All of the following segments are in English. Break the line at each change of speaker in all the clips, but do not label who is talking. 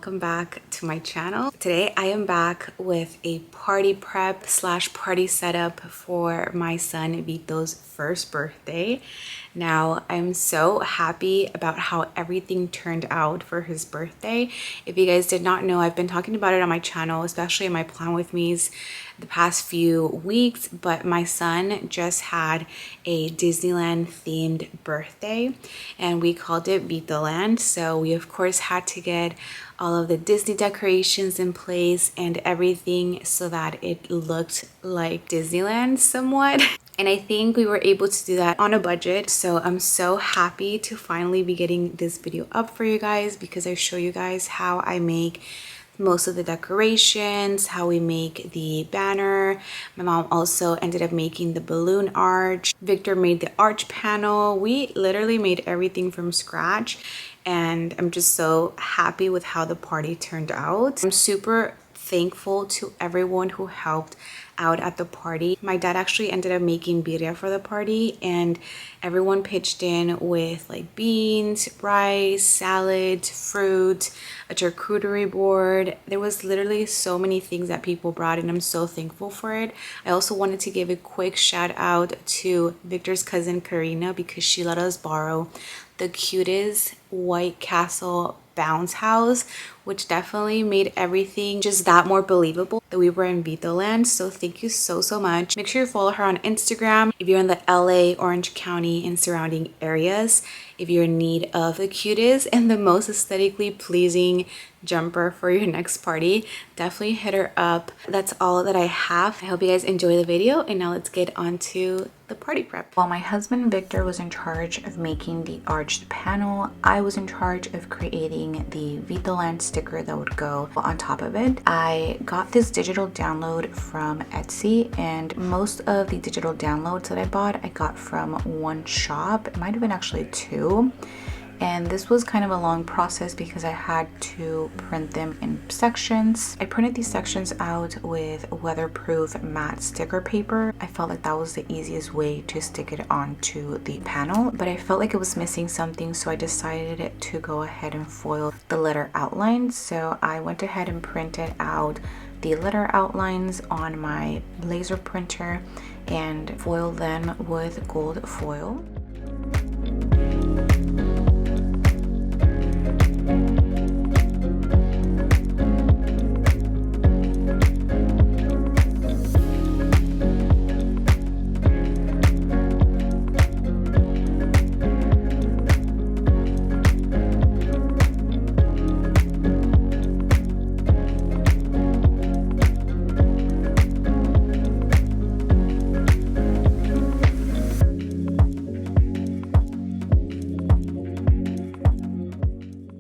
Welcome back to my channel. Today I am back with a party prep slash party setup for my son Vitto's first birthday. Now I'm so happy about how everything turned out for his birthday. If you guys did not know, I've been talking about it on my channel, especially in my Plan With Me's the past few weeks, but my son just had a Disneyland themed birthday and we called it Vittoland. So we of course had to get all of the Disney decorations in place and everything so that it looked like Disneyland somewhat. And I think we were able to do that on a budget. So I'm so happy to finally be getting this video up for you guys because I show you guys how I make most of the decorations, how we make the banner. My mom also ended up making the balloon arch. Victor made the arch panel. We literally made everything from scratch and I'm just so happy with how the party turned out. I'm super thankful to everyone who helped out at the party. My dad actually ended up making birria for the party and everyone pitched in with like beans, rice, salad, fruit, a charcuterie board. There was literally so many things that people brought and I'm so thankful for it. I also wanted to give a quick shout out to Victor's cousin Karina because she let us borrow the cutest White Castle bounce house, which definitely made everything just that more believable that we were in Vittoland. So thank you so much. Make sure you follow her on Instagram if you're in the LA, Orange County and surrounding areas. If you're in need of the cutest and the most aesthetically pleasing jumper for your next party, definitely hit her up. That's all that I have. I hope you guys enjoy the video and now let's get on to the party prep. While my husband Victor was in charge of making the arched panel, I was in charge of creating the Vittoland sticker that would go on top of it. I got this digital download from Etsy and most of the digital downloads that I bought I got from one shop. It might have been actually two. And this was kind of a long process because I had to print them in sections. I printed these sections out with weatherproof matte sticker paper. I felt like that was the easiest way to stick it onto the panel, but I felt like it was missing something, so I decided to go ahead and foil the letter outlines. So I went ahead and printed out the letter outlines on my laser printer and foiled them with gold foil.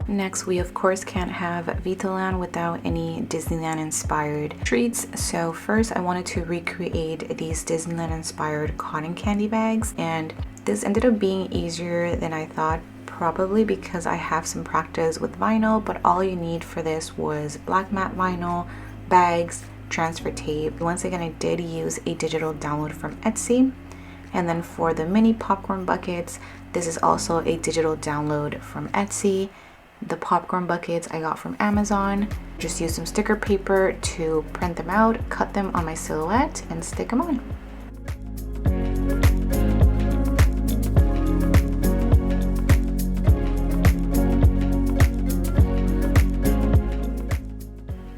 Next, we of course can't have Vittoland without any Disneyland inspired treats. So first I wanted to recreate these Disneyland inspired cotton candy bags, and this ended up being easier than I thought, probably because I have some practice with vinyl, but all you need for this was black matte vinyl, bags, transfer tape. Once again, I did use a digital download from Etsy. And then for the mini popcorn buckets, this is also a digital download from Etsy. The popcorn buckets I got from Amazon. Just use some sticker paper to print them out, cut them on my silhouette, and stick them on.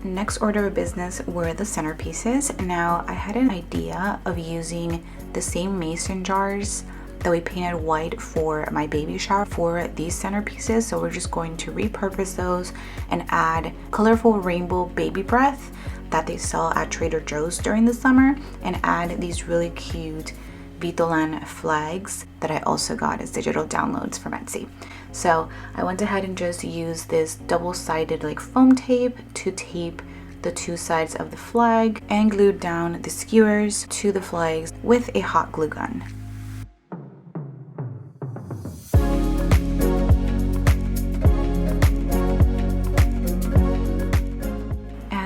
Next order of business were the centerpieces. Now I had an idea of using the same mason jars that we painted white for my baby shower for these centerpieces, so we're just going to repurpose those and add colorful rainbow baby breath that they sell at Trader Joe's during the summer and add these really cute Vittoland flags that I also got as digital downloads from Etsy. So I went ahead and just used this double-sided like foam tape to tape the two sides of the flag and glued down the skewers to the flags with a hot glue gun.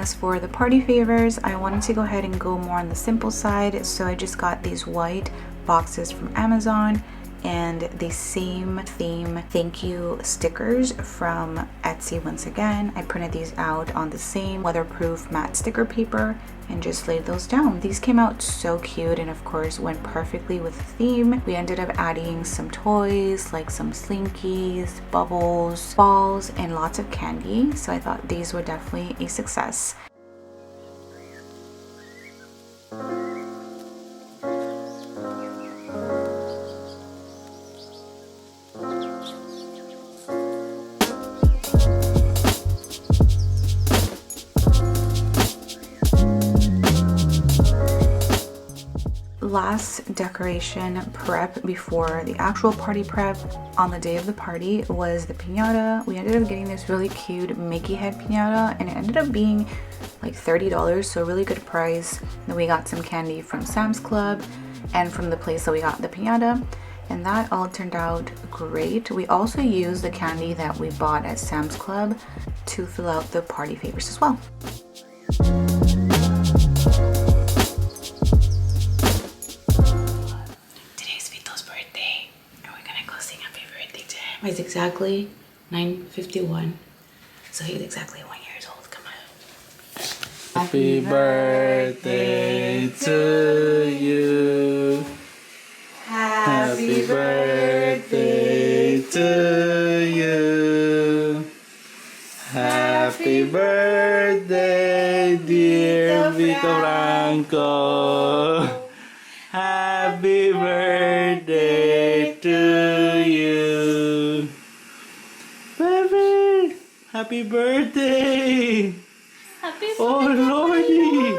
As for the party favors, I wanted to go ahead and go more on the simple side, so I just got these white boxes from Amazon and the same theme thank you stickers from Etsy. Once again, I printed these out on the same weatherproof matte sticker paper and just laid those down. These came out so cute and of course went perfectly with the theme. We ended up adding some toys like some slinkies, bubbles, balls, and lots of candy. So I thought these were definitely a success. Last decoration prep before the actual party prep on the day of the party was the piñata. We ended up getting this really cute Mickey head piñata and it ended up being like $30, so a really good price. Then we got some candy from Sam's Club and from the place that we got the piñata, and that all turned out great. We also used the candy that we bought at Sam's Club to fill out the party favors as well. It's exactly 9:51, so he's exactly 1 year old. Come on.
Happy birthday to you. Happy birthday to you. Happy birthday, dear Vitto Franco. Happy birthday to you. Baby, happy birthday.
Happy birthday,
Oh, Lordy.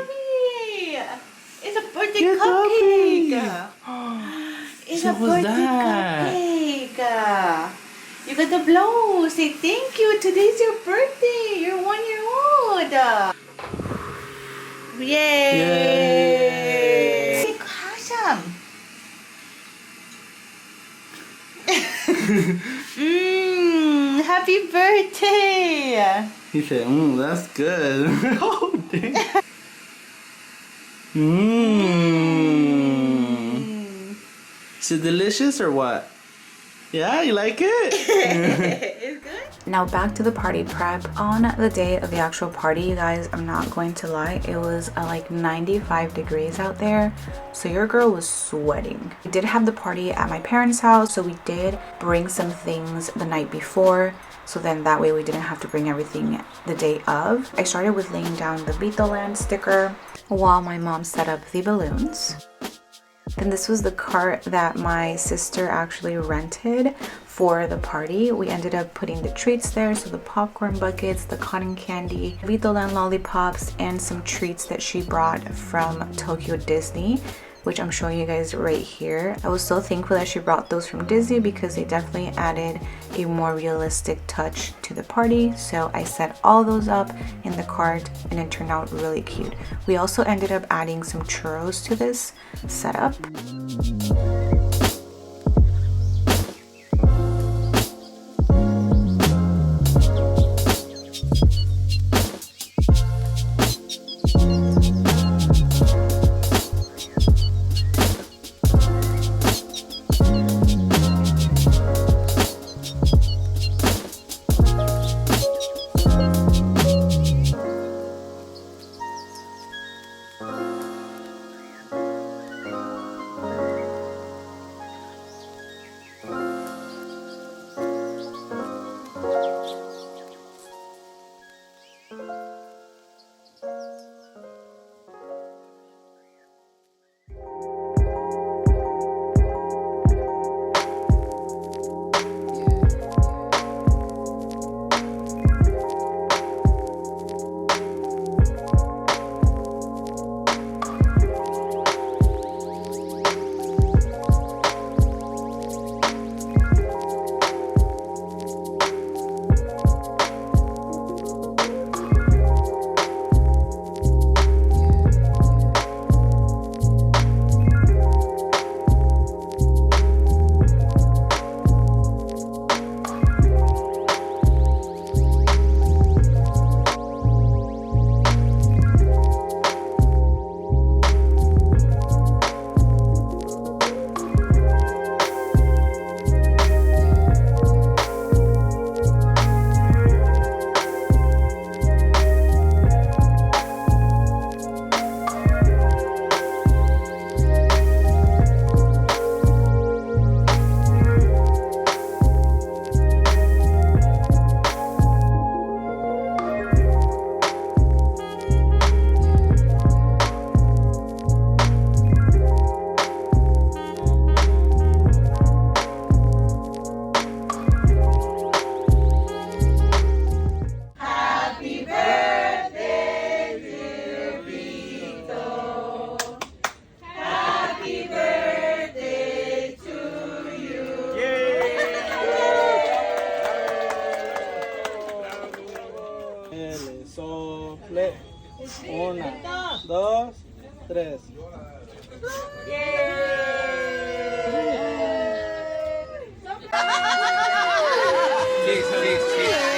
It's a birthday
Get
cupcake. It's
So
a
what's
birthday
that?
cupcake. You got the blow. Say thank you. Today's your birthday. You're 1 year old. Yay.
Yay.
Awesome. Happy birthday.
He said, that's good. Oh, dang. Is it delicious or what? Yeah, you like it?
It's good.
Now back to the party prep. On the day of the actual party, you guys, I'm not going to lie, it was like 95 degrees out there, so your girl was sweating. We did have the party at my parents' house, so we did bring some things the night before, so then that way we didn't have to bring everything the day of. I started with laying down the DECOR sticker while my mom set up the balloons. Then this was the cart that my sister actually rented for the party. We ended up putting the treats there, so the popcorn buckets, the cotton candy, DECOR lollipops, and some treats that she brought from Tokyo Disney, which I'm showing you guys right here. I was so thankful that she brought those from Disney because they definitely added a more realistic touch to the party. So I set all those up in the cart and it turned out really cute. We also ended up adding some churros to this setup.
Sople. Una, dos, tres.
Cheese, cheese, cheese.